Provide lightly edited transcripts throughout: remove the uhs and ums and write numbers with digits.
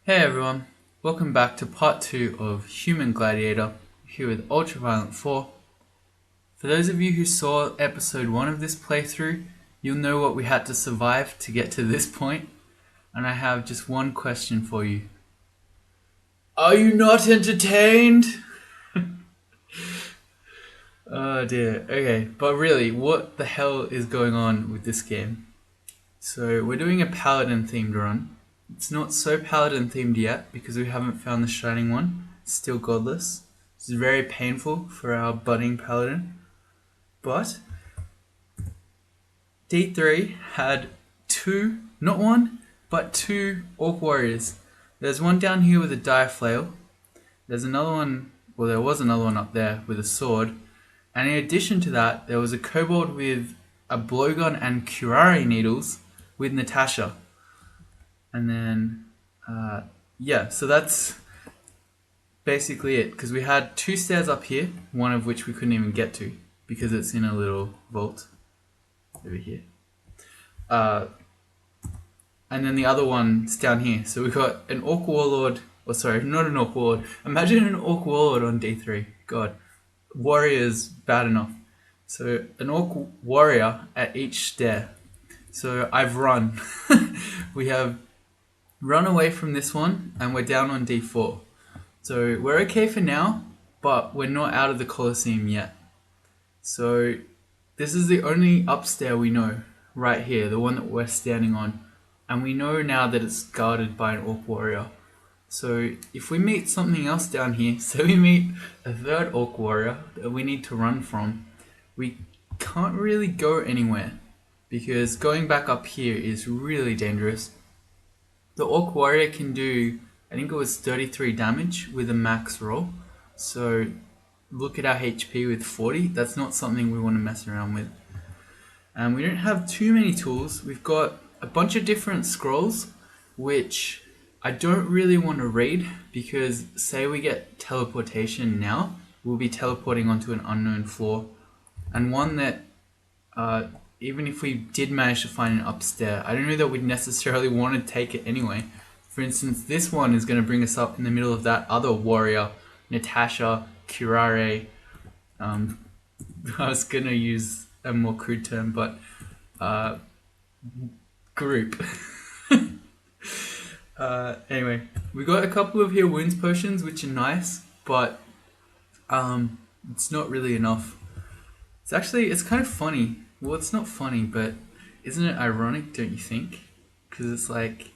Hey everyone, welcome back to part 2 of Human Gladiator, here with Ultraviolent 4. For those of you who saw episode 1 of this playthrough, you'll know what we had to survive to get to this point, and I have just one question for you. Are you not entertained? Oh dear, okay, but really, what the hell is going on with this game? So, we're doing a paladin themed run. It's not so paladin themed yet because we haven't found the shining one. It's still godless. This is very painful for our budding paladin. But D3 had two, not one, but two orc warriors. There's one down here with a dire flail. There's another one, well, there was another one up there with a sword. And in addition to that, there was a kobold with a blowgun and curare needles with Natasha. And then, yeah, so that's basically it. Because we had two stairs up here, one of which we couldn't even get to because it's in a little vault over here. And then the other one's down here. So we got an orc warlord, or sorry, not an orc warlord. Imagine an orc warlord on D3. God, warriors bad enough. So an orc warrior at each stair. So I've run. We have run away from this one, and we're down on D4. So we're okay for now, but we're not out of the Colosseum yet. So this is the only upstair we know, right here, the one that we're standing on. And we know now that it's guarded by an orc warrior. So if we meet something else down here, so we meet a third orc warrior that we need to run from, we can't really go anywhere because going back up here is really dangerous. The orc warrior can do, I think it was 33 damage with a max roll. So look at our HP with 40. That's not something we want to mess around with. And we don't have too many tools. We've got a bunch of different scrolls, which I don't really want to read because say we get teleportation now, we'll be teleporting onto an unknown floor. And one that, even if we did manage to find an upstairs, I don't know that we'd necessarily want to take it anyway. For instance, this one is going to bring us up in the middle of that other warrior, Natasha, curare. I was going to use a more crude term, but group. Anyway, we got a couple of heal wounds potions, which are nice, but it's not really enough. It's kind of funny. Well, it's not funny, but isn't it ironic, don't you think? Because it's like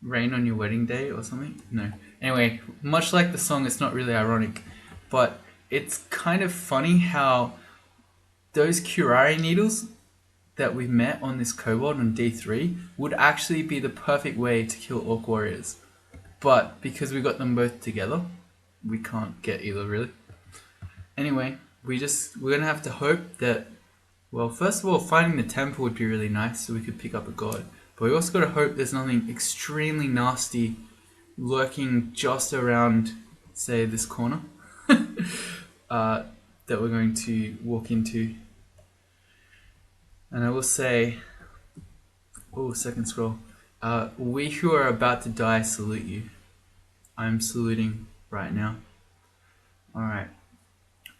rain on your wedding day or something? No. Anyway, much like the song, it's not really ironic, but it's kind of funny how those curare needles that we met on this kobold on D3 would actually be the perfect way to kill orc warriors. But because we got them both together, we can't get either really. Anyway, we're gonna have to hope that, well, first of all, finding the temple would be really nice so we could pick up a god. But we also gotta hope there's nothing extremely nasty lurking just around, say, this corner that we're going to walk into. And I will say, oh, second scroll. We who are about to die salute you. I'm saluting right now. Alright.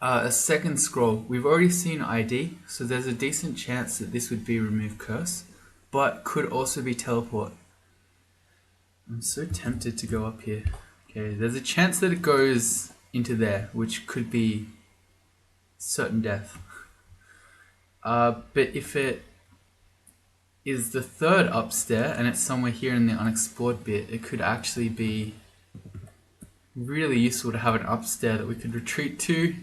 A second scroll. We've already seen ID, so there's a decent chance that this would be remove curse, but could also be teleport. I'm so tempted to go up here. Okay, there's a chance that it goes into there, which could be certain death. But if it is the third upstairs and it's somewhere here in the unexplored bit, it could actually be really useful to have an upstairs that we could retreat to.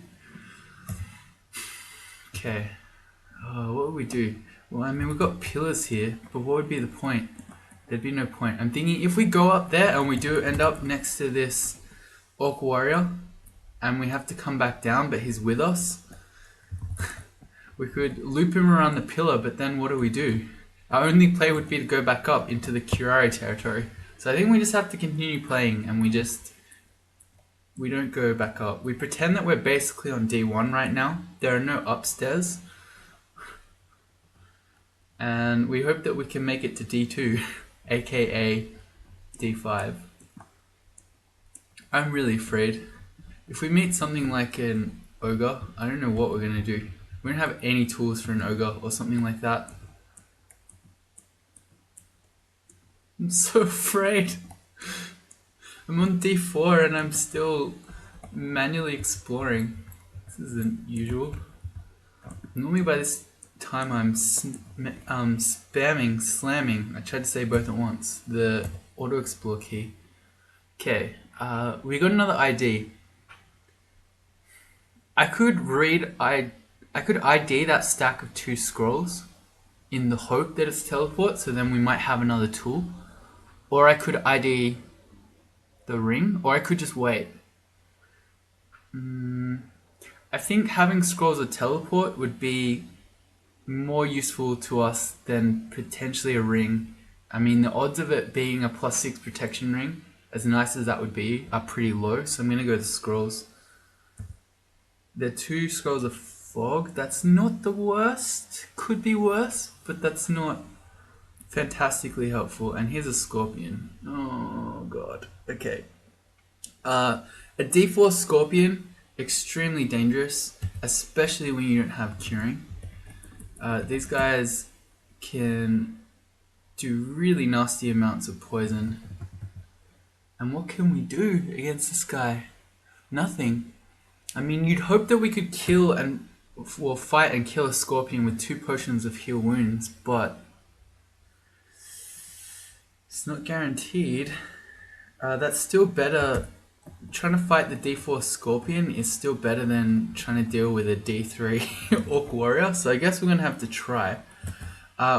Okay, what would we do? Well, I mean, we've got pillars here, but what would be the point? There'd be no point. I'm thinking if we go up there and we do end up next to this orc warrior and we have to come back down, but he's with us, we could loop him around the pillar, but then what do? Our only play would be to go back up into the curare territory. So I think we just have to continue playing and we don't go back up. We pretend that we're basically on D1 right now. There are no upstairs. And we hope that we can make it to D2, aka D5. I'm really afraid. If we meet something like an ogre, I don't know what we're gonna do. We don't have any tools for an ogre or something like that. I'm so afraid. I'm on D4 and I'm still manually exploring. This isn't usual. Normally by this time I'm slamming. I tried to say both at once. The auto explore key. Okay, we got another ID. I could ID that stack of 2 scrolls in the hope that it's teleport, so then we might have another tool. Or I could ID the ring, or I could just wait. I think having scrolls of teleport would be more useful to us than potentially a ring. I mean, the odds of it being a +6 protection ring, as nice as that would be, are pretty low, so I'm gonna go to scrolls. The 2 scrolls of fog, that's not the worst. Could be worse, but that's not fantastically helpful. And here's a scorpion. Oh god. Okay. A D4 scorpion, extremely dangerous, especially when you don't have curing. These guys can do really nasty amounts of poison. And what can we do against this guy? Nothing. I mean, you'd hope that we could kill and fight and kill a scorpion with 2 potions of heal wounds, but it's not guaranteed. That's still better. Trying to fight the D4 scorpion is still better than trying to deal with a D3 orc warrior, so I guess we're gonna have to try.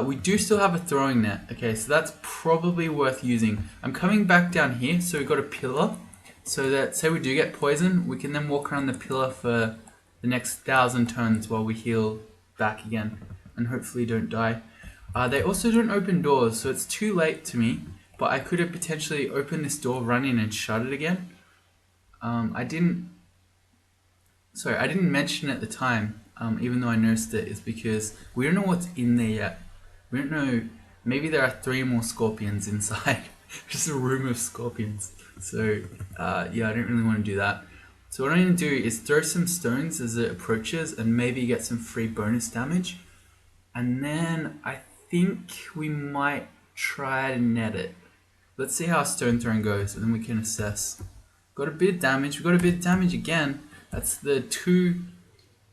We do still have a throwing net. Okay, so that's probably worth using. I'm coming back down here, so we've got a pillar, so that say we do get poison, we can then walk around the pillar for the next 1,000 turns while we heal back again, and hopefully don't die. They also don't open doors, so it's too late to me, but I could have potentially opened this door, run in and shut it again. I didn't mention at the time, even though I noticed it, is because we don't know what's in there yet. We don't know, maybe there are 3 more scorpions inside, just a room of scorpions. So yeah, I don't really want to do that. So what I'm going to do is throw some stones as it approaches and maybe get some free bonus damage. And then I think we might try to net it. Let's see how stone throwing goes and then we can assess. Got a bit of damage, we got a bit of damage again. That's the two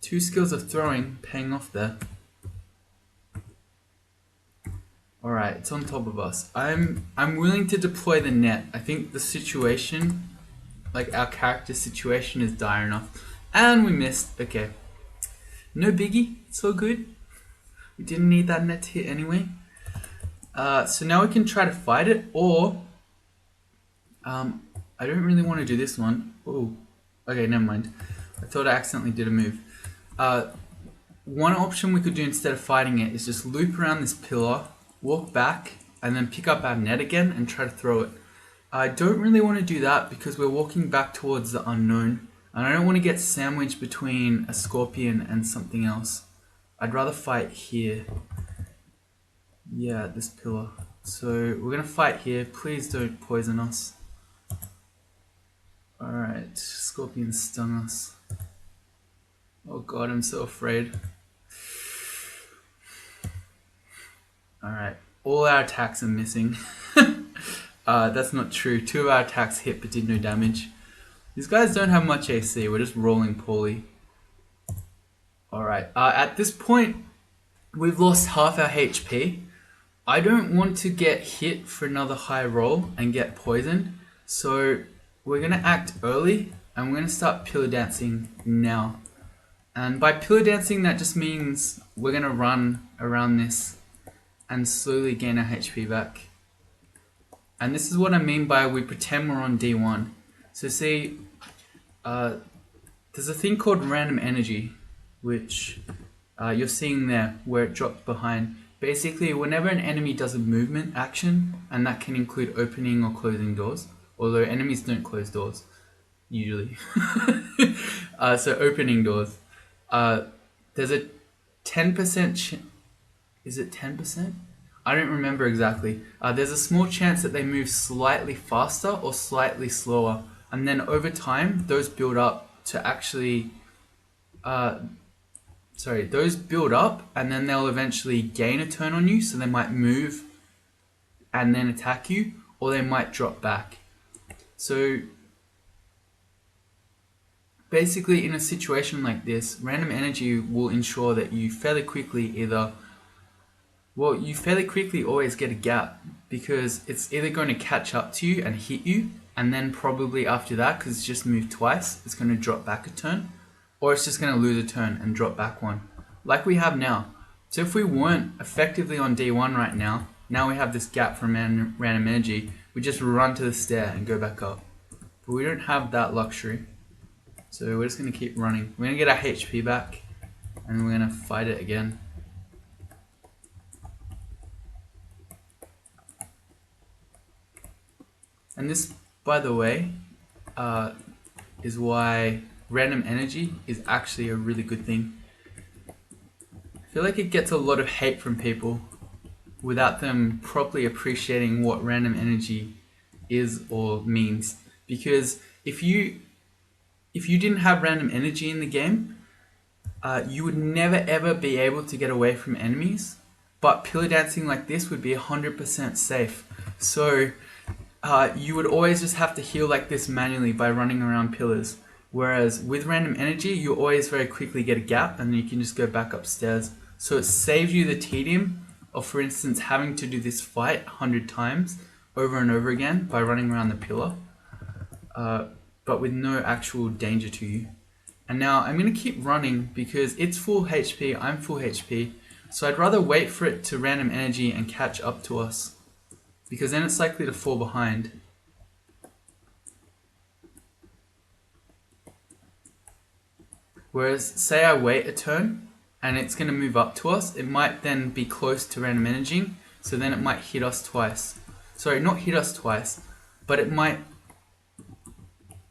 skills of throwing paying off there. Alright, it's on top of us. I'm willing to deploy the net. I think the situation, like our character situation, is dire enough. And we missed. Okay. No biggie, it's all good. We didn't need that net to hit anyway. So now we can try to fight it, or I don't really want to do this one. Oh, okay, never mind. I thought I accidentally did a move. One option we could do instead of fighting it is just loop around this pillar, walk back, and then pick up our net again and try to throw it. I don't really want to do that because we're walking back towards the unknown, and I don't want to get sandwiched between a scorpion and something else. I'd rather fight here. Yeah, this pillar. So we're gonna fight here. Please don't poison us. Alright, scorpion stung us. Oh god, I'm so afraid. Alright, all our attacks are missing. That's not true. 2 of our attacks hit but did no damage. These guys don't have much AC, we're just rolling poorly. Alright, at this point, we've lost half our HP. I don't want to get hit for another high roll and get poisoned, so we're going to act early and we're going to start pillar dancing now. And by pillar dancing, that just means we're going to run around this and slowly gain our HP back. And this is what I mean by we pretend we're on D1. So see, there's a thing called random energy, which you're seeing there where it drops behind. Basically, whenever an enemy does a movement action, and that can include opening or closing doors, although enemies don't close doors, usually. So opening doors. There's a 10% is it 10%? I don't remember exactly. There's a small chance that they move slightly faster or slightly slower and then over time those build up to actually those build up and then they'll eventually gain a turn on you, so they might move and then attack you, or they might drop back. So basically in a situation like this, random energy will ensure that you fairly quickly always get a gap, because it's either going to catch up to you and hit you, and then probably after that, because it's just moved twice, it's going to drop back a turn, or it's just going to lose a turn and drop back one, like we have now. So if we weren't effectively on D1 right now, now we have this gap from random energy, we just run to the stair and go back up. But we don't have that luxury. So we're just going to keep running. We're going to get our HP back, and we're going to fight it again. And this, by the way, is why random energy is actually a really good thing. I feel like it gets a lot of hate from people without them properly appreciating what random energy is or means. Because if you didn't have random energy in the game, you would never ever be able to get away from enemies. But pillar dancing like this would be 100% safe. So you would always just have to heal like this manually by running around pillars. Whereas with random energy, you always very quickly get a gap and then you can just go back upstairs. So it saves you the tedium of, for instance, having to do this fight 100 times over and over again by running around the pillar, but with no actual danger to you. And now I'm going to keep running because it's full HP, I'm full HP, so I'd rather wait for it to random energy and catch up to us, because then it's likely to fall behind. Whereas, say I wait a turn and it's going to move up to us, it might then be close to random energy, so then it might hit us twice. Sorry, not hit us twice, but it might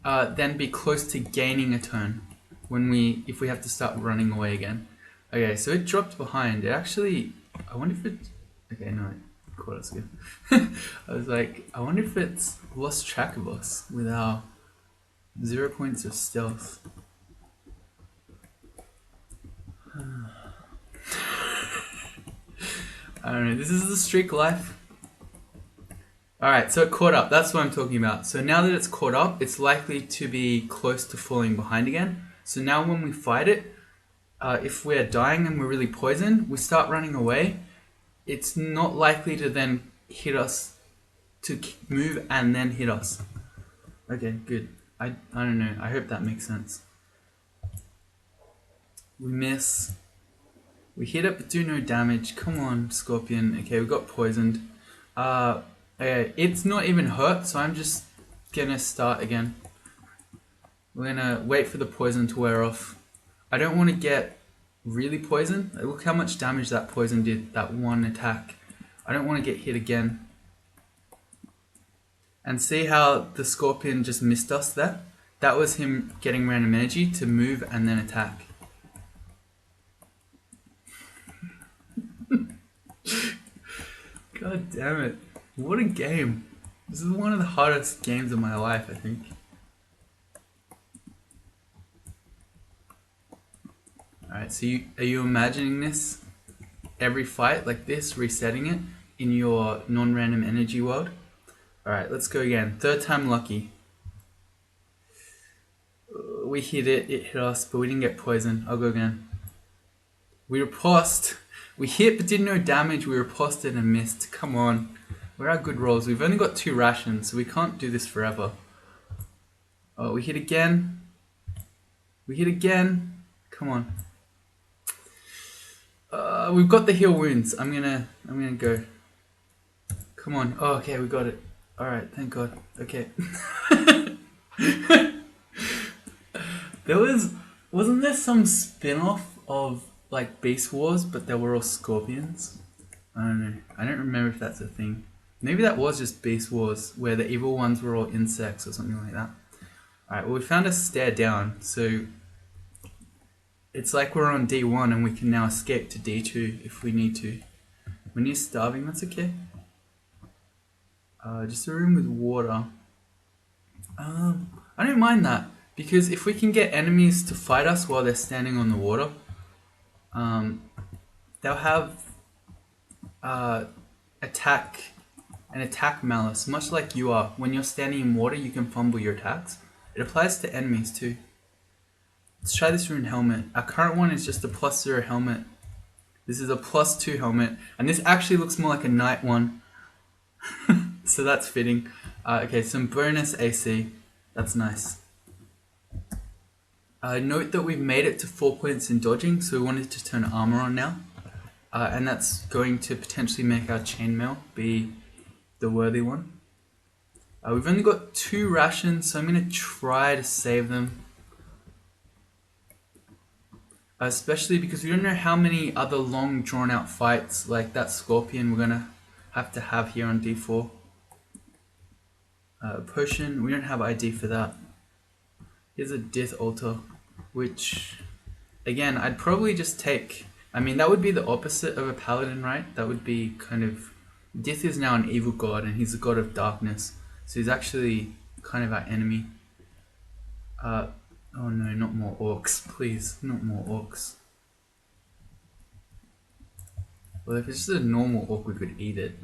then be close to gaining a turn if we have to start running away again. Okay, so it dropped behind. It actually, I wonder if it, okay, no, it caught us again. I was like, I wonder if it's lost track of us with our 0 points of stealth. I don't know, this is the streak life. Alright, so it caught up, that's what I'm talking about. So now that it's caught up, it's likely to be close to falling behind again. So now when we fight it, if we're dying and we're really poisoned, we start running away, it's not likely to then hit us, to move and then hit us. Okay, good. I don't know, I hope that makes sense. We miss. We hit it but do no damage. Come on, Scorpion. Okay, we got poisoned. Okay, it's not even hurt, so I'm just gonna start again. We're gonna wait for the poison to wear off. I don't want to get really poisoned. Look how much damage that poison did, that one attack. I don't want to get hit again. And see how the Scorpion just missed us there? That was him getting random energy to move and then attack. God damn it. What a game. This is one of the hardest games of my life, I think. Alright, so are you imagining this? Every fight like this, resetting it in your non-random energy world? Alright, let's go again. Third time lucky. We hit it, it hit us, but we didn't get poisoned. I'll go again. We riposted. We hit but did no damage, we riposted and missed. Come on. Where are good rolls? We've only got 2 rations, so we can't do this forever. Oh, we hit again. We hit again. Come on. We've got the heal wounds. I'm gonna go. Come on. Oh, okay, we got it. Alright, thank God. Okay. Wasn't there some spin-off of like Beast Wars, but they were all scorpions? I don't know. I don't remember if that's a thing. Maybe that was just Beast Wars, where the evil ones were all insects or something like that. Alright, well we found a stair down, so it's like we're on D1 and we can now escape to D2 if we need to. When you're starving, that's okay. Just a room with water. I don't mind that, because if we can get enemies to fight us while they're standing on the water, they'll have an attack malice, much like you are. When you're standing in water, you can fumble your attacks. It applies to enemies too. Let's try this rune helmet. Our current one is just a +0 helmet. This is a +2 helmet, and this actually looks more like a knight one. So that's fitting. Okay, some bonus AC. That's nice. Note that we've made it to 4 points in dodging, so we wanted to turn armor on now. And that's going to potentially make our chainmail be the worthy one. We've only got 2 rations, so I'm going to try to save them. Especially because we don't know how many other long drawn out fights like that scorpion we're going to have here on D4. Potion, we don't have ID for that. Here's a Dith altar, which again I'd probably just take. I mean, that would be the opposite of a paladin, right? That would be kind of... Dith is now an evil god, and he's a god of darkness. So he's actually kind of our enemy. Oh no, not more orcs. Please, not more orcs. Well, if it's just a normal orc, we could eat it.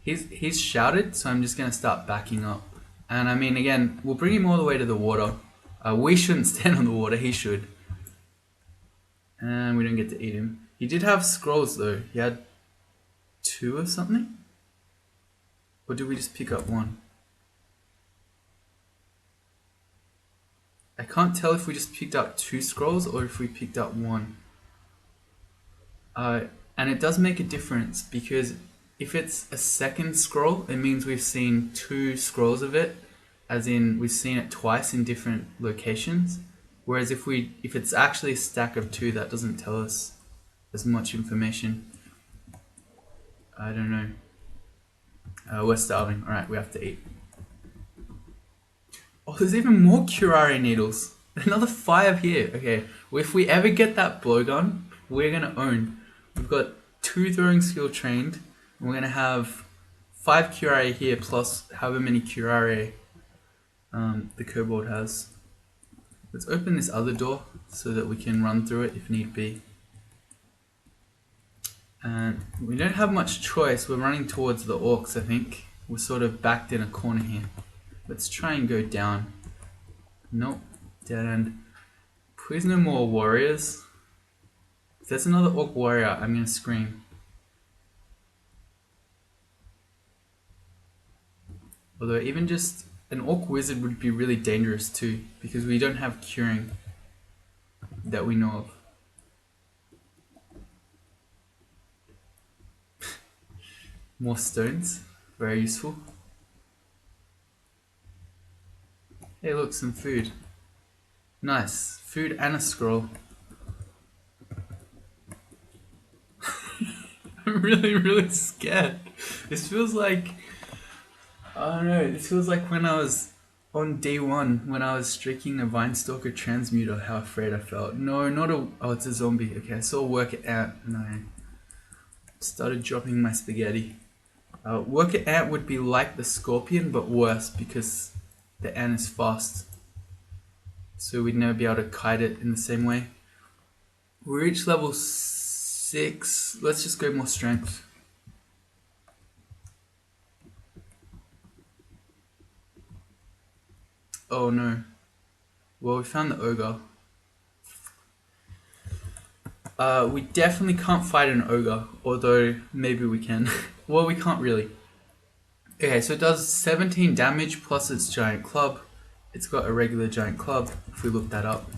He's shouted, so I'm just going to start backing up. And I mean, again, we'll bring him all the way to the water. We shouldn't stand on the water, he should. And we don't get to eat him. He did have scrolls though. He had 2 or something? Or did we just pick up 1? I can't tell if we just picked up 2 scrolls or if we picked up 1. And it does make a difference, because if it's a second scroll, it means we've seen 2 scrolls of it, as in we've seen it twice in different locations. Whereas if it's actually a stack of 2, that doesn't tell us as much information. I don't know. We're starving. Alright, we have to eat. Oh, there's even more curare needles. Another 5 here. Okay, well, if we ever get that blowgun, we're gonna own. We've got 2 throwing skill trained. And we're gonna have 5 curare here, plus however many curare the kobold has. Let's open this other door so that we can run through it if need be. And we don't have much choice. We're running towards the orcs, I think. We're sort of backed in a corner here. Let's try and go down. Nope, dead end. Please no more warriors. If there's another orc warrior, I'm gonna scream. Although even just an orc wizard would be really dangerous too, because we don't have curing that we know of. More stones, very useful. Hey look, some food. Nice, food and a scroll. I'm really scared. This feels like... I don't know, this feels like when I was on D1, when I was streaking a Vinestalker Transmuter, how afraid I felt. No, not a... Oh, it's a zombie. Okay, I saw Worker Ant and I started dropping my spaghetti. Worker Ant would be like the Scorpion, but worse, because the ant is fast. So we'd never be able to kite it in the same way. We reached level 6. Let's just go more strength. Oh no. Well, we found the ogre. We definitely can't fight an ogre, although maybe we can. Well, we can't really. Okay, so it does 17 damage plus its giant club. It's got a regular giant club, if we look that up.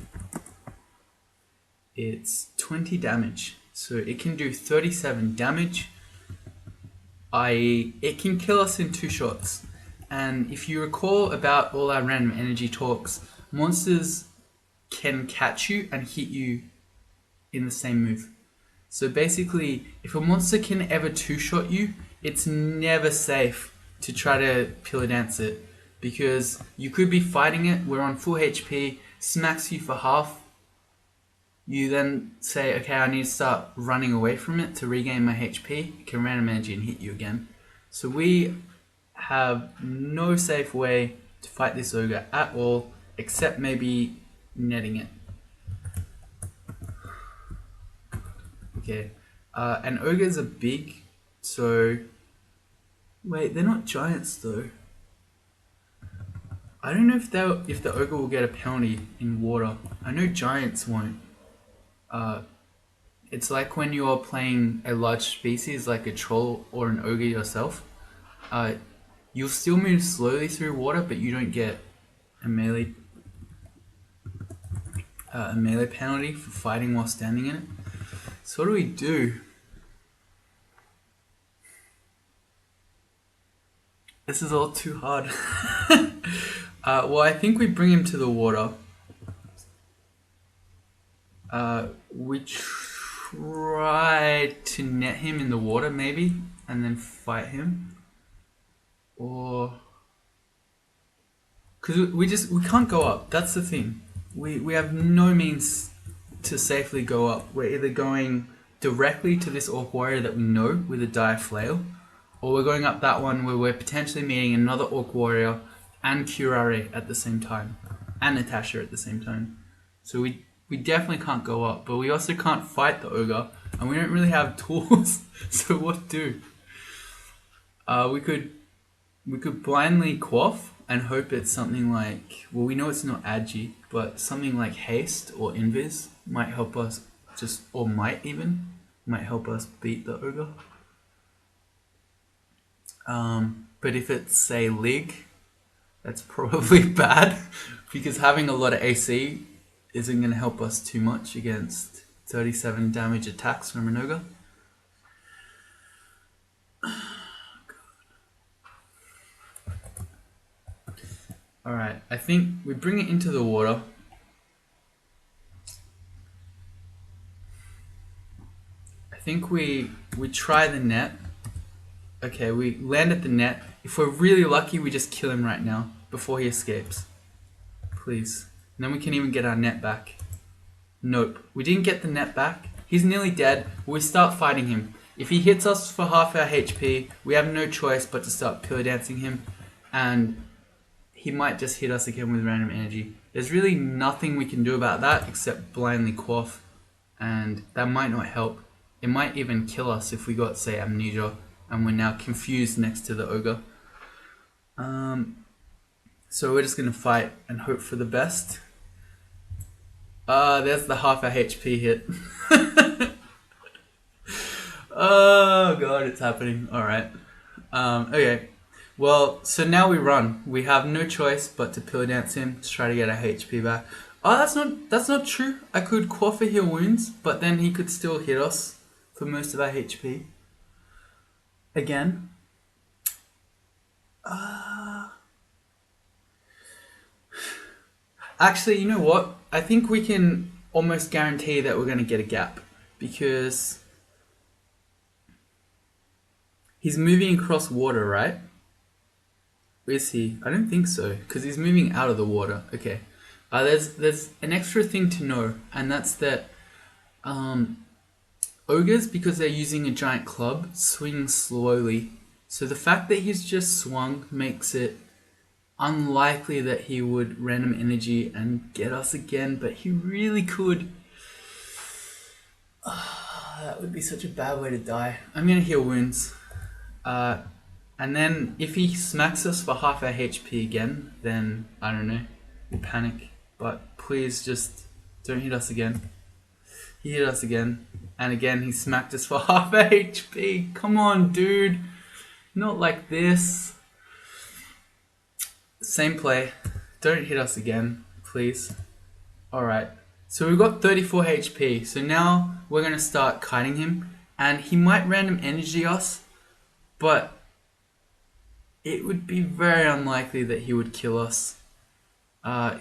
It's 20 damage, so it can do 37 damage, i.e. it can kill us in 2 shots. And if you recall about all our random energy talks, monsters can catch you and hit you in the same move. So basically, if a monster can ever 2-shot you, it's never safe to try to pillar dance it, because you could be fighting it, we're on full HP, smacks you for half, you then say, okay, I need to start running away from it to regain my HP, it can random energy and hit you again. So we have no safe way to fight this ogre at all, except maybe netting it. Okay, and ogres are big, so wait, they're not giants though. I don't know if the ogre will get a penalty in water. I know giants won't. It's like when you're playing a large species like a troll or an ogre yourself. You'll still move slowly through water, but you don't get a melee penalty for fighting while standing in it. So what do we do? This is all too hard. Well, I think we bring him to the water. We try to net him in the water maybe, and then fight him. Or... because we can't go up, that's the thing. We have no means to safely go up. We're either going directly to this orc warrior that we know with a dire flail, or we're going up that one where we're potentially meeting another orc warrior and curare at the same time, and Natasha at the same time. So we definitely can't go up, but we also can't fight the ogre, and we don't really have tools. So what do? We could blindly quaff and hope it's something like, well, we know it's not agi, but something like haste or invis might help us might help us beat the ogre. But if it's, say, lig, that's probably bad, because having a lot of AC isn't going to help us too much against 37 damage attacks from an ogre. Alright, I think we bring it into the water. I think we try the net. Okay, we land at the net. If we're really lucky, we just kill him right now before he escapes. Please. And then we can even get our net back. Nope, we didn't get the net back. He's nearly dead. We start fighting him. If he hits us for half our HP, we have no choice but to start pillar dancing him, and he might just hit us again with random energy. There's really nothing we can do about that except blindly quaff, and that might not help. It might even kill us if we got, say, amnesia, and we're now confused next to the ogre. So we're just going to fight and hope for the best. There's the half our HP hit. Oh god, it's happening. Alright. Okay. Well, so now we run. We have no choice but to pillar dance him to try to get our HP back. Oh, that's not true. I could quaff a heal wounds, but then he could still hit us for most of our HP. Again. Actually, you know what? I think we can almost guarantee that we're going to get a gap, because he's moving across water, right? Is he? I don't think so, because he's moving out of the water. Okay. There's an extra thing to know, and that's that ogres, because they're using a giant club, swing slowly. So the fact that he's just swung makes it unlikely that he would random energy and get us again, but he really could. That would be such a bad way to die. I'm going to heal wounds. And then if he smacks us for half our HP again, then, I don't know, we'll panic. But please just don't hit us again. He hit us again. And again, he smacked us for half our HP. Come on, dude. Not like this. Same play. Don't hit us again, please. Alright. So we've got 34 HP. So now we're going to start kiting him. And he might random energy us, but it would be very unlikely that he would kill us.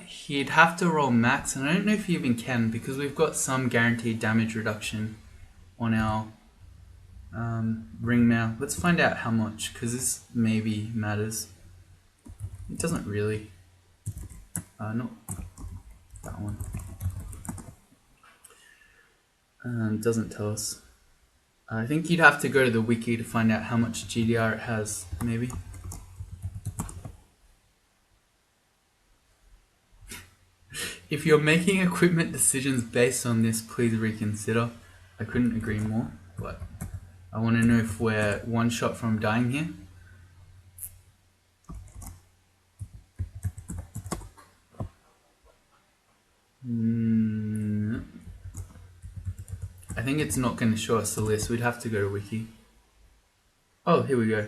He'd have to roll max, and I don't know if he even can, because we've got some guaranteed damage reduction on our ring now. Let's find out how much, because this maybe matters. It doesn't really. Not that one. Doesn't tell us. I think you'd have to go to the wiki to find out how much GDR it has, maybe. If you're making equipment decisions based on this, please reconsider. I couldn't agree more, but I want to know if we're one shot from dying here. I think it's not going to show us the list. We'd have to go to wiki. Oh, here we go.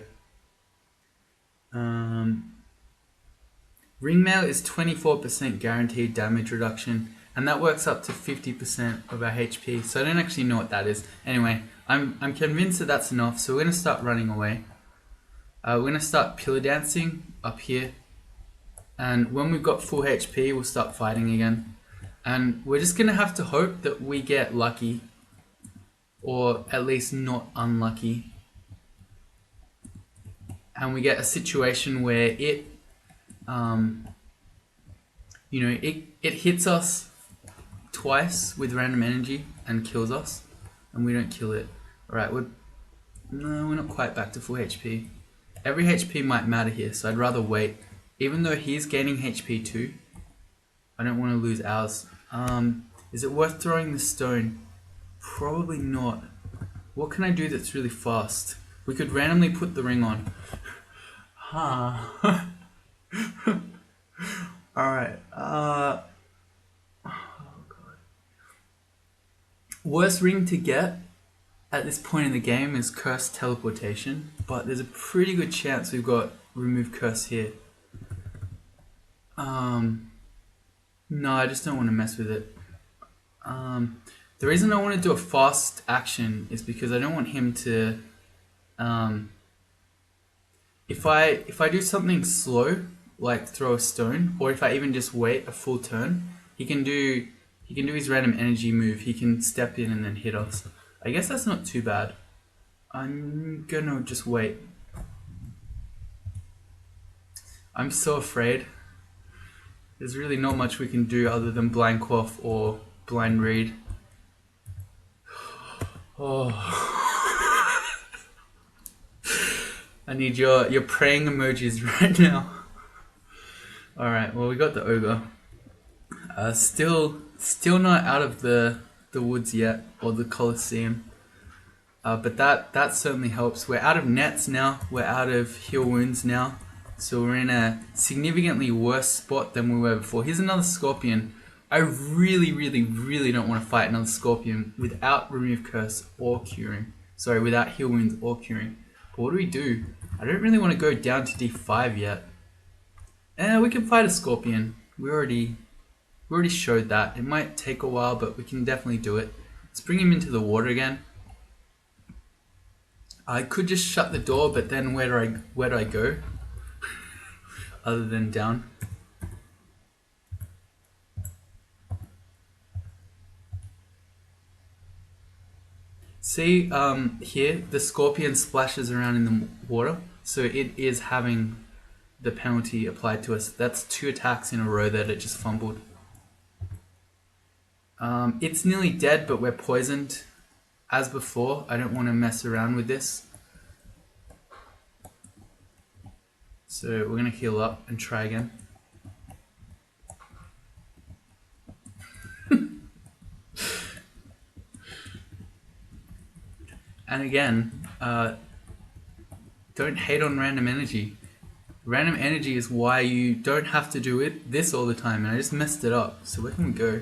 Ringmail is 24% guaranteed damage reduction, and that works up to 50% of our HP. So I don't actually know what that is. Anyway, I'm convinced that that's enough. So we're going to start running away. We're going to start pillar dancing up here, and when we've got full HP, we'll start fighting again. And we're just going to have to hope that we get lucky, or at least not unlucky, and we get a situation where it it hits us twice with random energy and kills us, and we don't kill it. Alright, we're not quite back to full HP. Every HP might matter here, so I'd rather wait. Even though he's gaining HP too, I don't want to lose ours. Is it worth throwing the stone? Probably not. What can I do that's really fast? We could randomly put the ring on. Alright. Oh god. Worst ring to get at this point in the game is Curse Teleportation, but there's a pretty good chance we've got Remove Curse here. No, I just don't want to mess with it. The reason I want to do a fast action is because I don't want him to... If I do something slow, like throw a stone, or if I even just wait a full turn, he can do his random energy move. He can step in and then hit us. I guess that's not too bad. I'm gonna just wait. I'm so afraid. There's really not much we can do other than blind quaff or blind read. Oh. I need your praying emojis right now. Alright, well we got the ogre. Still not out of the woods yet, or the Colosseum. But that certainly helps. We're out of nets now, we're out of heal wounds now. So we're in a significantly worse spot than we were before. Here's another scorpion. I really, really, really don't want to fight another scorpion without remove curse or curing. Sorry, without heal wounds or curing. But what do? I don't really want to go down to D5 yet. We can fight a scorpion. We already showed that. It might take a while, but we can definitely do it. Let's bring him into the water again. I could just shut the door, but then where do I go? Other than down. See, here, the scorpion splashes around in the water, so it is having the penalty applied to us. That's 2 attacks in a row that it just fumbled. It's nearly dead, but we're poisoned. As before, I don't want to mess around with this. So we're going to heal up and try again. And again, don't hate on random energy. Random energy is why you don't have to do this all the time, and I just messed it up. So where can we go?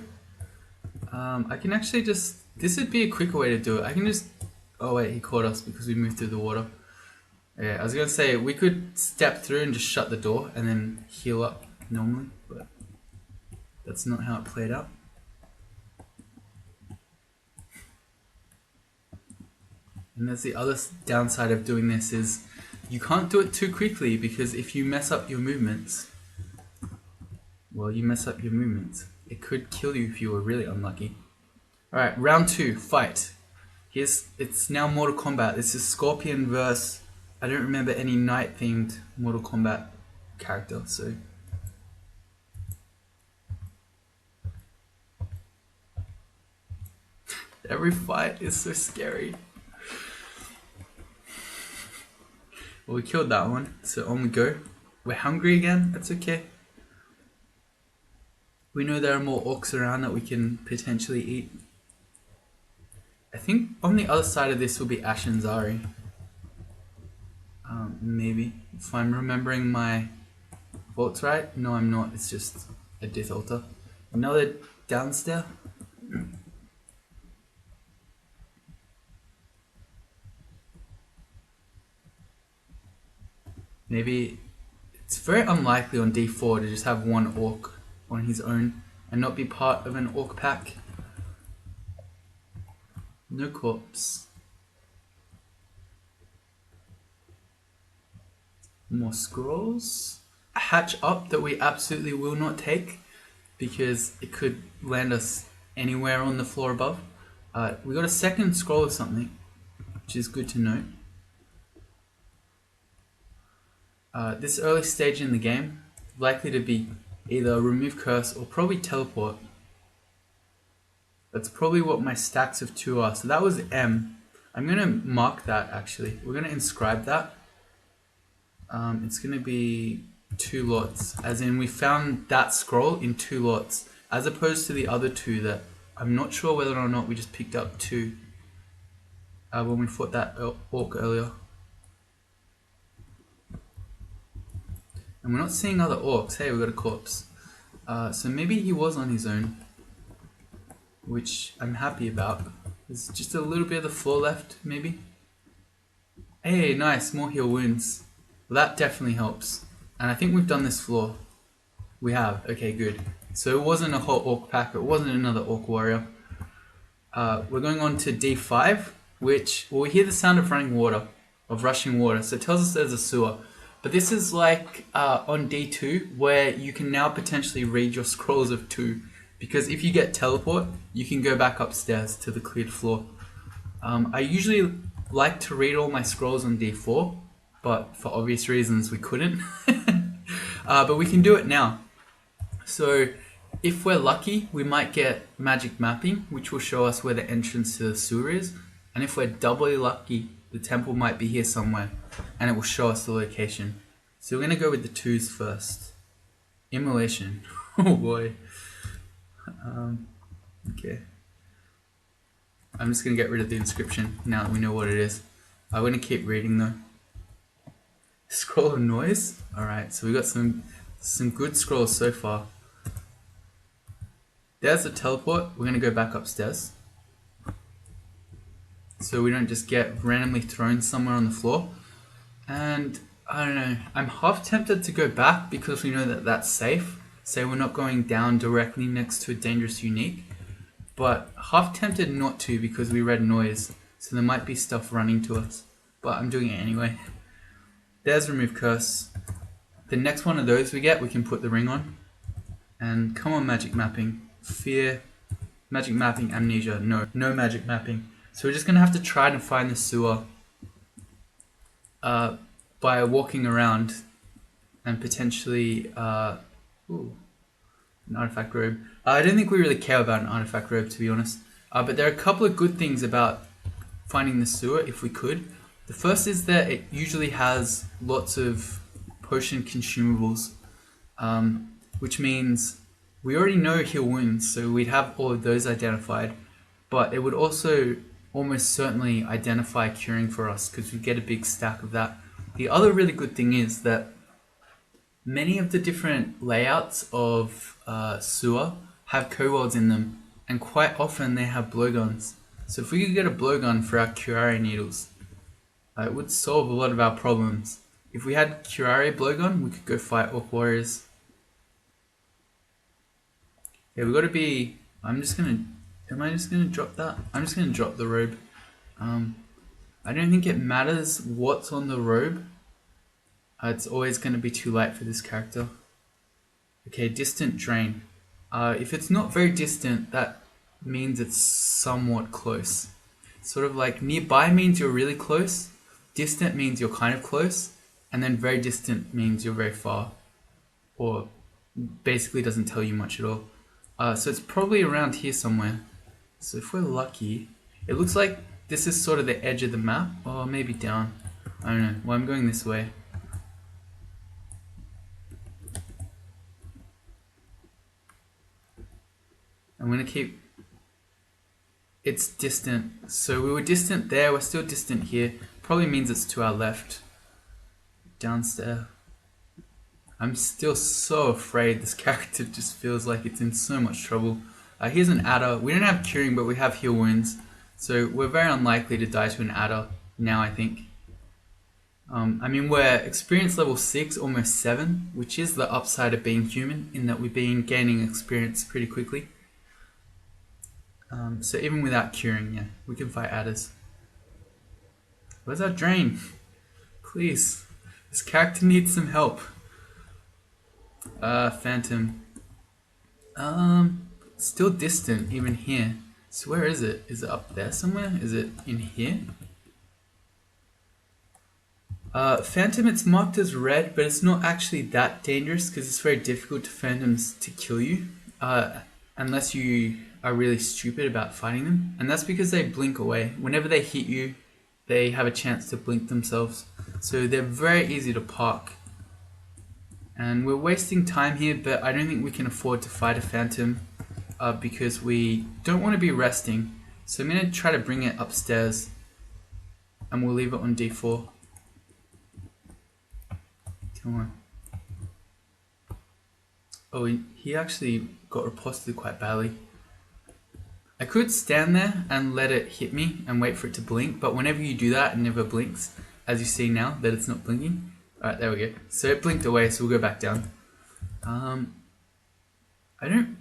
I can actually just... This would be a quicker way to do it. I can just... Oh wait, he caught us because we moved through the water. Yeah, I was going to say, we could step through and just shut the door and then heal up normally, but that's not how it played out. And that's the other downside of doing this is you can't do it too quickly, because if you mess up your movements, well, you mess up your movements. It could kill you if you were really unlucky. Alright, round 2, fight. It's now Mortal Kombat. This is Scorpion versus... I don't remember any knight-themed Mortal Kombat character, so... Every fight is so scary. Well, we killed that one, so on we go. We're hungry again, that's okay. We know there are more orcs around that we can potentially eat. I think on the other side of this will be Ash and Zari. Maybe. If I'm remembering my vaults right. No, I'm not. It's just a death altar. Another downstairs. Maybe it's very unlikely on D4 to just have one orc on his own and not be part of an orc pack. No corpse. More scrolls. A hatch up that we absolutely will not take because it could land us anywhere on the floor above. We got a second scroll or something, which is good to note. This early stage in the game, likely to be either remove curse or probably teleport. That's probably what my stacks of 2 are. So that was M. I'm going to mark that actually. We're going to inscribe that. It's going to be 2 lots, as in we found that scroll in 2 lots, as opposed to the other 2 that I'm not sure whether or not we just picked up 2 when we fought that orc earlier. And we're not seeing other orcs. Hey, we got a corpse. So maybe he was on his own, which I'm happy about. There's just a little bit of the floor left, maybe. Hey, nice, more heal wounds. Well, that definitely helps. And I think we've done this floor. We have. Okay, good. So it wasn't a whole orc pack. It wasn't another orc warrior. We're going on to D5, which, well, we hear the sound of running water, of rushing water. So it tells us there's a sewer. But this is like on D2, where you can now potentially read your scrolls of 2. Because if you get teleport, you can go back upstairs to the cleared floor. I usually like to read all my scrolls on D4, but for obvious reasons we couldn't. But we can do it now. So if we're lucky, we might get magic mapping, which will show us where the entrance to the sewer is. And if we're doubly lucky, the temple might be here somewhere, and it will show us the location. So we're going to go with the 2s first. Immolation. Oh boy. Okay. I'm just going to get rid of the inscription now that we know what it is. I'm going to keep reading though. Scroll of noise. Alright, so we got some good scrolls so far. There's a teleport. We're going to go back upstairs, so we don't just get randomly thrown somewhere on the floor. And I don't know, I'm half tempted to go back because we know that that's safe. Say we're not going down directly next to a dangerous unique. But half tempted not to because we read noise, so there might be stuff running to us. But I'm doing it anyway. There's remove curse. The next one of those we get, we can put the ring on. And come on, magic mapping. Fear, magic mapping, amnesia. No magic mapping. So we're just going to have to try to find the sewer by walking around and potentially... an artifact robe. I don't think we really care about an artifact robe, to be honest. But there are a couple of good things about finding the sewer, if we could. The first is that it usually has lots of potion consumables, which means we already know heal wounds, so we'd have all of those identified. But it would also almost certainly identify curing for us, because we'd get a big stack of that. The other really good thing is that many of the different layouts of sewer have kobolds in them, and quite often they have blowguns. So if we could get a blowgun for our curare needles, it would solve a lot of our problems. If we had curare blowgun, we could go fight orc warriors. Yeah, we got to be... am I just gonna drop that? I'm just gonna drop the robe. I don't think it matters what's on the robe. It's always going to be too light for this character. Okay, distant drain. If it's not very distant, that means it's somewhat close. Sort of like nearby means you're really close, distant means you're kind of close, and then very distant means you're very far. Or basically doesn't tell you much at all. So it's probably around here somewhere. So if we're lucky, it looks like this is sort of the edge of the map, or maybe down. I don't know. Well, I'm going this way. I'm going to keep... It's distant. So we were distant there, we're still distant here. Probably means it's to our left. Downstairs. I'm still so afraid. This character just feels like it's in so much trouble. Here's an adder. We don't have curing, but we have heal wounds. So we're very unlikely to die to an adder now, I think. I mean, we're experience level 6, almost 7, which is the upside of being human, in that we've been gaining experience pretty quickly. So even without curing, yeah, we can fight adders. Where's our drain? Please. This character needs some help. Phantom. Still distant, even here. So where is it? Is it up there somewhere? Is it in here? Phantom, it's marked as red, but it's not actually that dangerous because it's very difficult to phantoms to kill you. Unless you are really stupid about fighting them. And that's because they blink away. Whenever they hit you, they have a chance to blink themselves. So they're very easy to park. And we're wasting time here, but I don't think we can afford to fight a phantom because we don't want to be resting. So I'm going to try to bring it upstairs and we'll leave it on D4. Come on. Oh, he actually got riposted quite badly. I could stand there and let it hit me and wait for it to blink, but whenever you do that, it never blinks. As you see now that it's not blinking. Alright, there we go. So it blinked away, so we'll go back down. I don't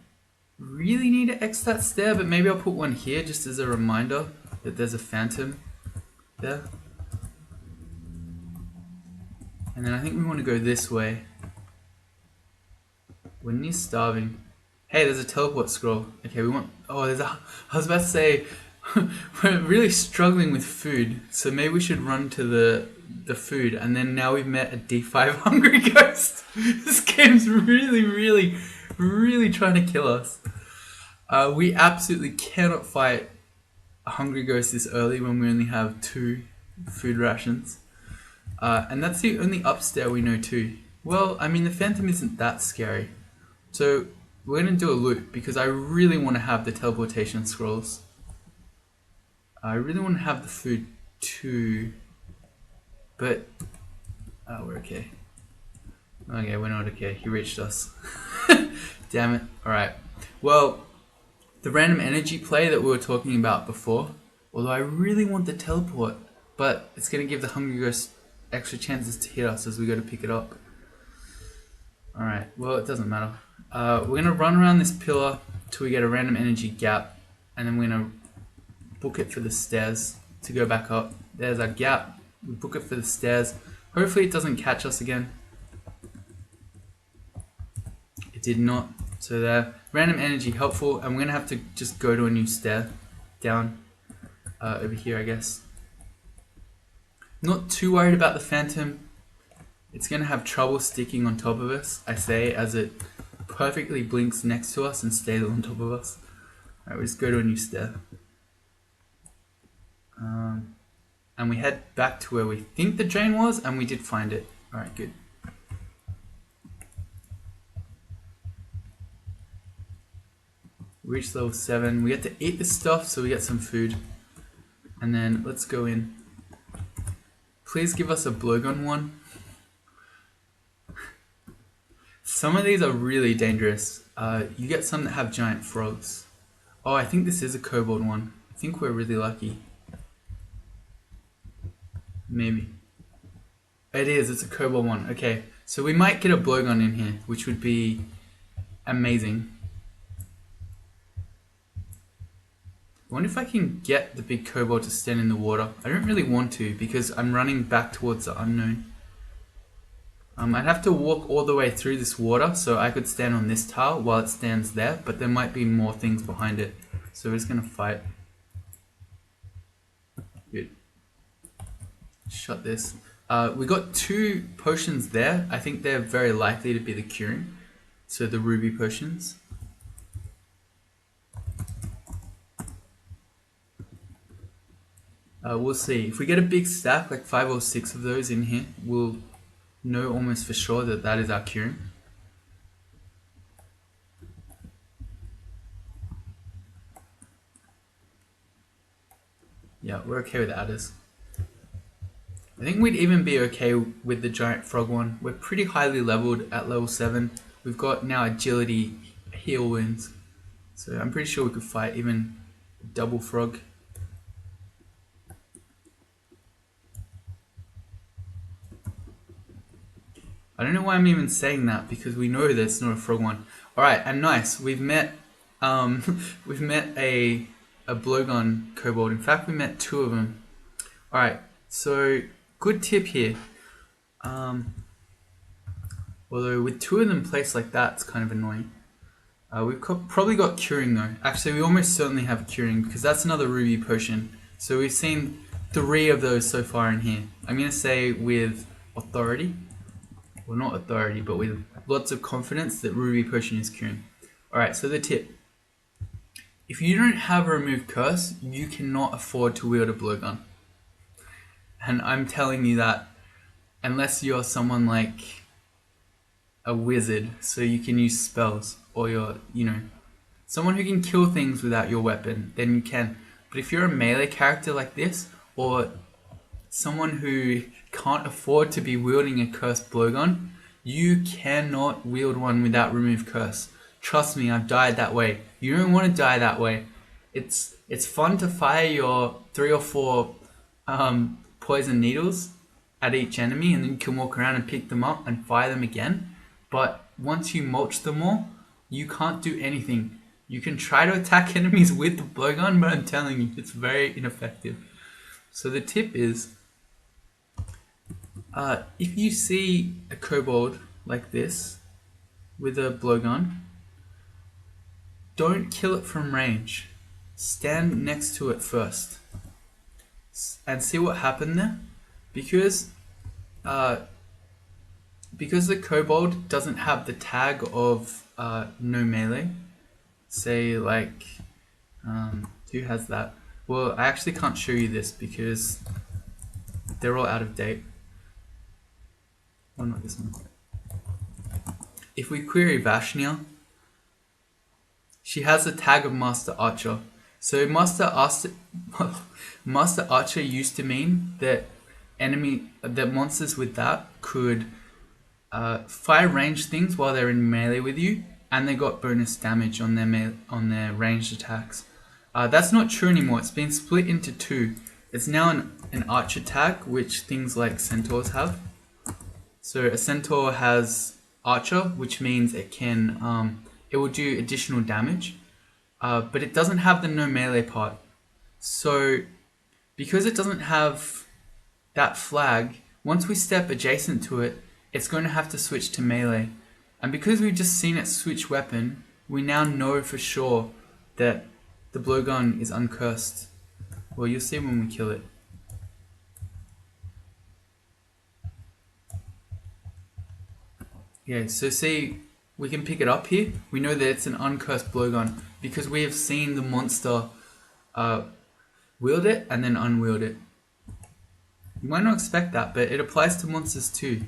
really need to X that stair, but maybe I'll put one here just as a reminder that there's a phantom there. And then I think we want to go this way. We're near starving. Hey, there's a teleport scroll. Okay, we want... Oh, there's a... I was about to say... we're really struggling with food, so maybe we should run to the food. And then now we've met a D5 hungry ghost. This game's really trying to kill us. We absolutely cannot fight a hungry ghost this early when we only have 2 food rations. And that's the only upstairs we know too. Well, I mean, the phantom isn't that scary. So we're going to do a loop because I really want to have the teleportation scrolls. I really want to have the food too. But, we're okay. Okay, we're not okay. He reached us. Damn it. Alright. Well, the random energy play that we were talking about before, although I really want the teleport, but it's going to give the hungry ghost extra chances to hit us as we go to pick it up. Alright, well, it doesn't matter. We're going to run around this pillar till we get a random energy gap, and then we're going to book it for the stairs to go back up. There's our gap. We book it for the stairs. Hopefully it doesn't catch us again. It did not. So there. Random energy helpful, and we're going to have to just go to a new stair down over here, I guess. Not too worried about the phantom. It's going to have trouble sticking on top of us, I say, as it perfectly blinks next to us and stays on top of us. Alright, we just go to a new stair. And we head back to where we think the drain was, and we did find it. Alright, good. We reached level 7. We get to eat this stuff, so we get some food. And then let's go in. Please give us a blowgun one. Some of these are really dangerous. You get some that have giant frogs. Oh, I think this is a kobold one. I think we're really lucky. Maybe. It is, it's a kobold one. Okay, so we might get a blowgun in here, which would be amazing. I wonder if I can get the big kobold to stand in the water. I don't really want to because I'm running back towards the unknown. I'd have to walk all the way through this water so I could stand on this tile while it stands there, but there might be more things behind it. So we're just going to fight. Good. Shut this. We got 2 potions there. I think they're very likely to be the curing. So the ruby potions. We'll see. If we get a big stack, like 5 or 6 of those in here, we'll know almost for sure that that is our curing. Yeah, we're okay with adders. I think we'd even be okay with the giant frog one. We're pretty highly leveled at level 7. We've got now agility, heal wounds. So I'm pretty sure we could fight even double frog. I don't know why I'm even saying that, because we know there's not a frog one. Alright, and nice. We've met we've met a blowgun kobold. In fact, we met 2 of them. Alright, so good tip here. Although with 2 of them placed like that, it's kind of annoying. We've probably got curing though. Actually, we almost certainly have curing, because that's another ruby potion. So we've seen 3 of those so far in here. I'm going to say with authority. Well, not authority, but with lots of confidence that ruby potion is curing. Alright, so the tip. If you don't have a remove curse, you cannot afford to wield a blowgun. And I'm telling you that unless you're someone like a wizard, so you can use spells, or you're, someone who can kill things without your weapon, then you can. But if you're a melee character like this, or someone who can't afford to be wielding a cursed blowgun, you cannot wield one without remove curse. Trust me, I've died that way. You don't want to die that way. It's fun to fire your 3 or 4 poison needles at each enemy, and then you can walk around and pick them up and fire them again. But once you mulch them all, you can't do anything. You can try to attack enemies with the blowgun, but I'm telling you, it's very ineffective. So the tip is, if you see a kobold like this with a blowgun, don't kill it from range. Stand next to it first and see what happened there. Because the kobold doesn't have the tag of no melee, say like, who has that? Well, I actually can't show you this because they're all out of date. Oh, not this one. If we query Vashnia, she has the tag of Master Archer. So Master Archer used to mean that monsters with that could fire ranged things while they're in melee with you, and they got bonus damage on their ranged attacks. That's not true anymore. It's been split into 2. It's now an archer tag, which things like centaurs have. So a centaur has archer, which means it can it will do additional damage, but it doesn't have the no melee part. So because it doesn't have that flag, once we step adjacent to it, it's going to have to switch to melee. And because we've just seen it switch weapon, we now know for sure that the blowgun is uncursed. Well, you'll see when we kill it. Yeah, so see, we can pick it up here. We know that it's an uncursed blowgun because we have seen the monster wield it and then unwield it. You might not expect that, but it applies to monsters too.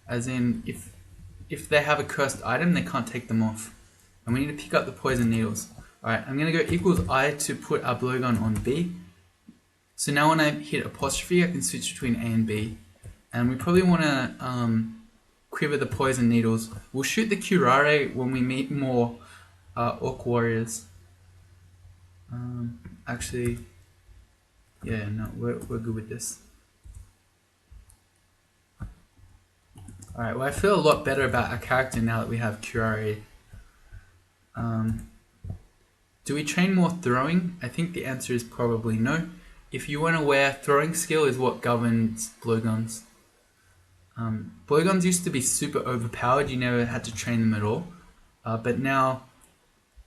As in, if they have a cursed item, they can't take them off. And we need to pick up the poison needles. Alright, I'm going to go equals I to put our blowgun on B. So now when I hit apostrophe, I can switch between A and B. And we probably want to quiver the poison needles. We'll shoot the curare when we meet more orc warriors. Actually, yeah, no, we're good with this. Alright, well I feel a lot better about our character now that we have curare. Do we train more throwing? I think the answer is probably no. If you weren't aware, throwing skill is what governs blowguns. Blowguns used to be super overpowered, you never had to train them at all. But now,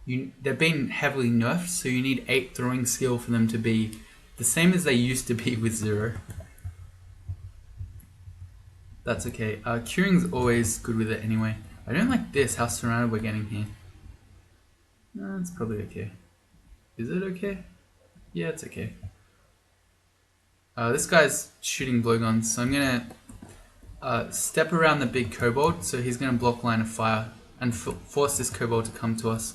they've been heavily nerfed, so you need 8 throwing skill for them to be the same as they used to be with 0. That's okay. Curing's always good with it anyway. I don't like this, how surrounded we're getting here. No, it's probably okay. Is it okay? Yeah, it's okay. This guy's shooting blowguns, so I'm gonna step around the big kobold, so he's gonna block line of fire and force this kobold to come to us.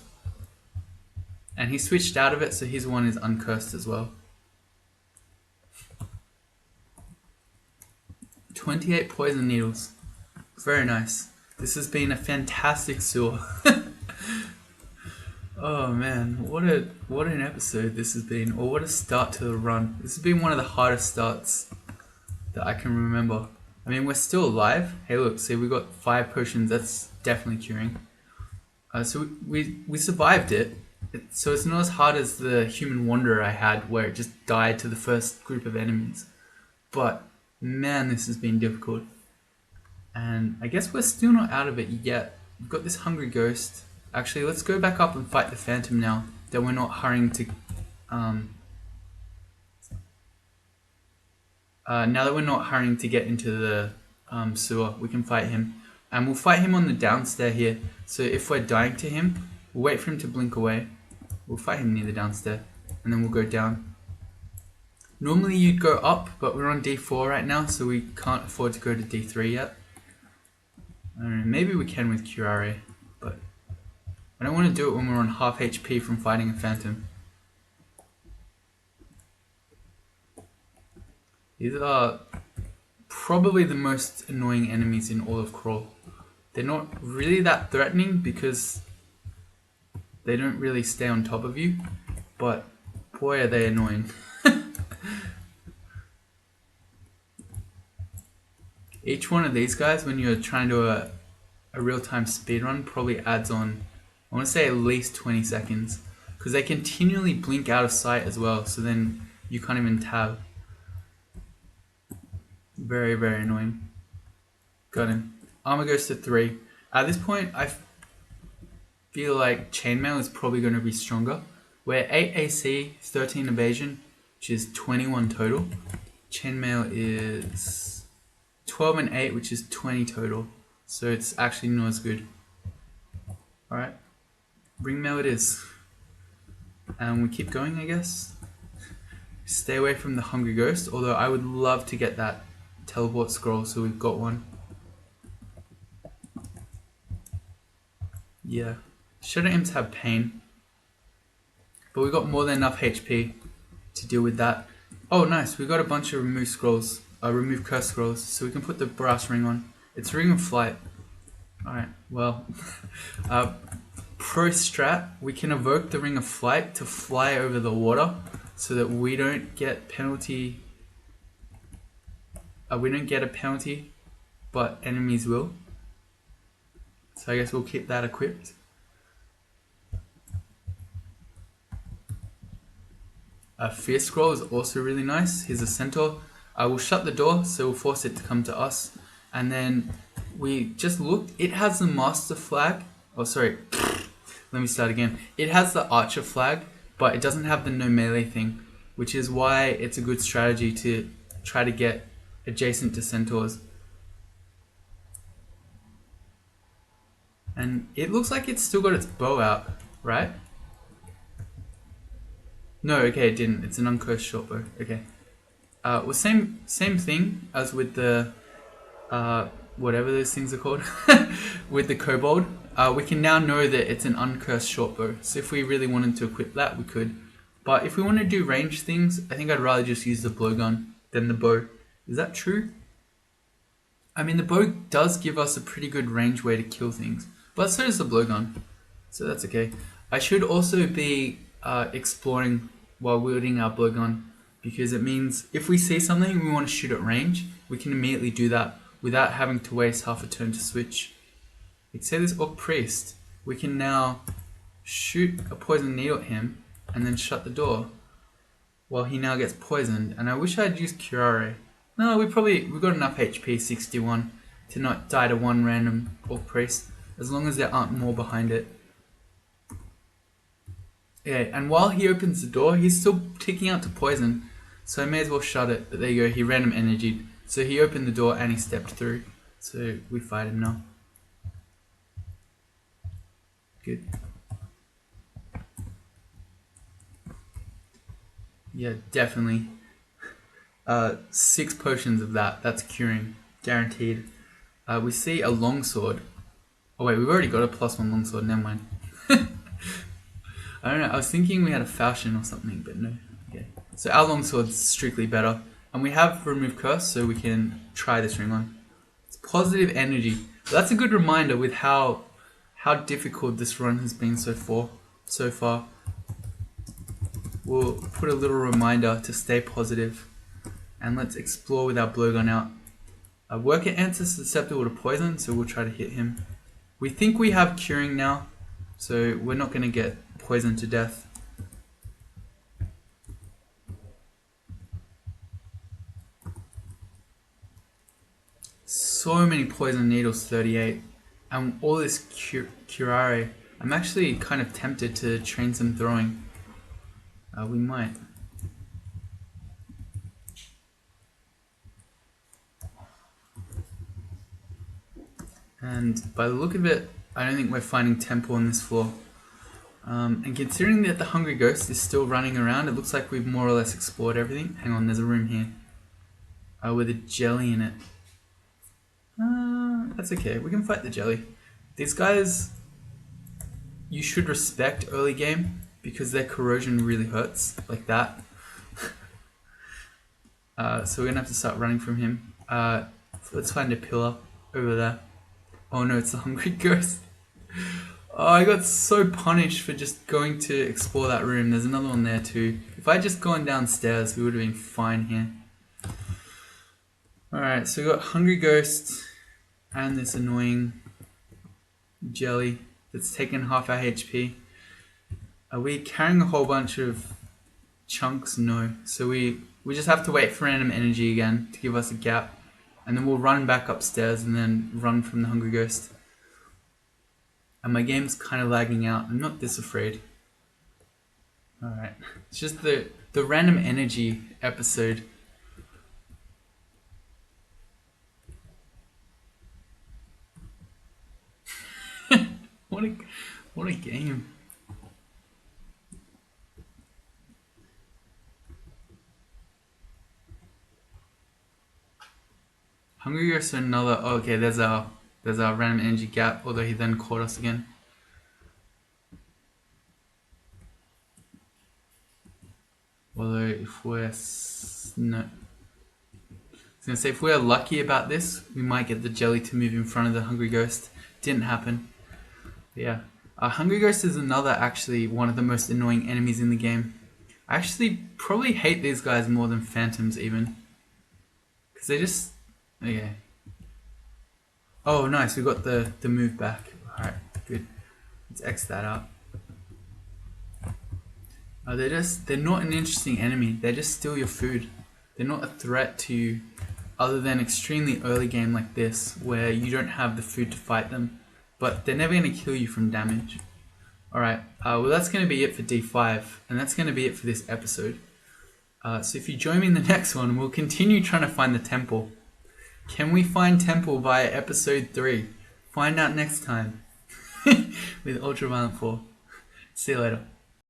And he switched out of it, so his one is uncursed as well. 28 poison needles. Very nice. This has been a fantastic sewer. Oh man, what an episode this has been, or what a start to the run. This has been one of the hardest starts that I can remember. I mean, we're still alive. Hey look, see, we got 5 potions, that's definitely curing. So we survived it. So it's not as hard as the Human Wanderer I had, where it just died to the first group of enemies. But man, this has been difficult. And I guess we're still not out of it yet. We've got this hungry ghost. Actually, let's go back up and fight the phantom now that we're not hurrying to now that we're not hurrying to get into the sewer. We can fight him, and we'll fight him on the downstairs here. So if we're dying to him, we'll wait for him to blink away. We'll fight him near the downstairs, and then we'll go down. Normally you'd go up, but we're on D4 right now, so we can't afford to go to D3 yet. I don't know, maybe we can with curare, but I don't want to do it when we're on half HP from fighting a phantom. These are probably the most annoying enemies in all of Crawl. They're not really that threatening because they don't really stay on top of you, but boy are they annoying. Each one of these guys, when you're trying to do a real-time speedrun, probably adds on, I want to say at least 20 seconds, because they continually blink out of sight as well, so then you can't even tab. Very, very annoying. Got him. Armor goes to 3. At this point, I feel like chainmail is probably going to be stronger. We're 8 AC, 13 evasion, which is 21 total. Chainmail is 12 and 8, which is 20 total. So it's actually not as good. Alright. Ringmail it is. And we keep going, I guess. Stay away from the Hungry Ghost, although I would love to get that teleport scroll, so we've got one. Yeah. Shadow Imps have pain. But we got more than enough HP to deal with that. Oh nice, we got a bunch of remove scrolls. Remove curse scrolls, so we can put the brass ring on. It's Ring of Flight. Alright, well. Pro strat, we can evoke the Ring of Flight to fly over the water so that we don't get penalty. We don't get a penalty, but enemies will. So I guess we'll keep that equipped. Fear Scroll is also really nice. Here's a centaur. I will shut the door, so we'll force it to come to us. And then we just looked. It has the master flag. Oh, sorry. Let me start again. It has the archer flag, but it doesn't have the no melee thing, which is why it's a good strategy to try to get adjacent to centaurs. And it looks like it's still got its bow out, right? No, okay, it didn't. It's an uncursed short bow. Okay. Well, same thing as with the whatever those things are called with the kobold. We can now know that it's an uncursed short bow. So if we really wanted to equip that, we could. But if we want to do range things, I think I'd rather just use the blowgun than the bow. Is that true? I mean, the bow does give us a pretty good range way to kill things, but so does the blowgun. So that's okay. I should also be exploring while wielding our blowgun, because it means if we see something and we want to shoot at range, we can immediately do that without having to waste half a turn to switch. Like say this Orc Priest, we can now shoot a poison needle at him and then shut the door while he now gets poisoned. And I wish I'd used curare. No, we got enough HP, 61, to not die to one random Orc Priest, as long as there aren't more behind it. Yeah, and while he opens the door, he's still ticking out to poison, so I may as well shut it. But there you go, he random energied. So he opened the door and he stepped through. So we fight him now. Good. Yeah, definitely. 6 potions of that's curing, guaranteed. We see a longsword. Oh wait, we've already got a +1 longsword, never mind. I don't know, I was thinking we had a falchion or something, but no. Okay. So our longsword's strictly better. And we have remove curse, so we can try this ring on. It's positive energy. That's a good reminder with how difficult this run has been so far. We'll put a little reminder to stay positive. And let's explore with our blowgun out. Worker ants is susceptible to poison, so we'll try to hit him. We think we have curing now, so we're not going to get poisoned to death. So many poison needles, 38, and all this curare. I'm actually kind of tempted to train some throwing. We might. And by the look of it, I don't think we're finding temple on this floor. And considering that the Hungry Ghost is still running around, it looks like we've more or less explored everything. Hang on, there's a room here with a jelly in it. That's okay, we can fight the jelly. These guys, you should respect early game because their corrosion really hurts, like that. So we're gonna have to start running from him. Let's find a pillar over there. Oh no, it's the Hungry Ghost. Oh, I got so punished for just going to explore that room. There's another one there too. If I had just gone downstairs, we would have been fine here. Alright, so we got Hungry Ghost and this annoying jelly that's taken half our HP. Are we carrying a whole bunch of chunks? No. So we just have to wait for random energy again to give us a gap. And then we'll run back upstairs and then run from the Hungry Ghost. And my game's kind of lagging out. I'm not this afraid. Alright. It's just the random energy episode. What a game. Hungry Ghost another. Oh, okay, there's our random energy gap. Although he then caught us again. Although if we're no, I was gonna say if we're lucky about this, we might get the jelly to move in front of the Hungry Ghost. Didn't happen. But yeah, Hungry Ghost is another actually one of the most annoying enemies in the game. I actually probably hate these guys more than phantoms even, because they just okay. Oh nice, we got the move back. All right, good. Let's X that out. They're not an interesting enemy. They just steal your food. They're not a threat to you, other than extremely early game like this, where you don't have the food to fight them. But they're never going to kill you from damage. Alright, well that's going to be it for D5, and that's going to be it for this episode. So if you join me in the next one, we'll continue trying to find the temple. Can we find temple via episode 3? Find out next time with Ultraviolet 4. See you later.